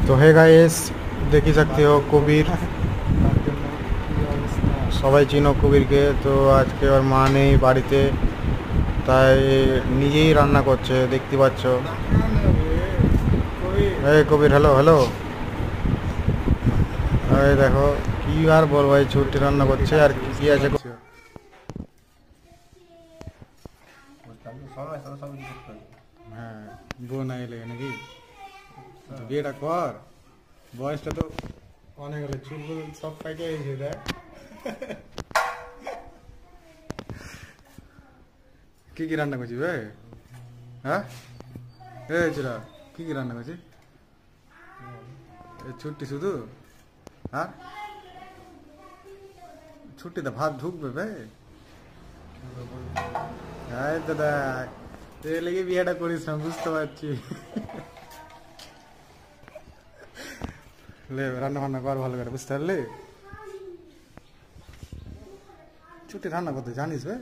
तो है गाइस, देख ही सकते हो कबीर সবাই চিনো কবিরকে। তো আজকে ওর মা নেই বাড়িতে, তাই নিজেই রান্না করছে, দেখতে পাচ্ছ। এই কবির, হ্যালো হ্যালো। এই দেখো, কি আর বলবো, এই ছুটি রান্না করছে আর কি আছে। হ্যাঁ, বউ না এলে নাকি বিয়েটা কর, বয়সটা তো অনেক হলে, চুল সব পাইকে এসে দেয়। কি কি রান্না করছি বে? হ্যাঁ এই চিরা, কি কি রান্না করছি? ছুটি শুধু আর ছুটিতে ভাত ঢুকবে বে? হ্যাঁ দাদা, এর লেগে বিয়েটা করিস না, বুঝতে পারছি। লে রান্না বান্না কর ভালো করে, বুঝতে পারলি? ছুটি রান্না করতে জানিস বে?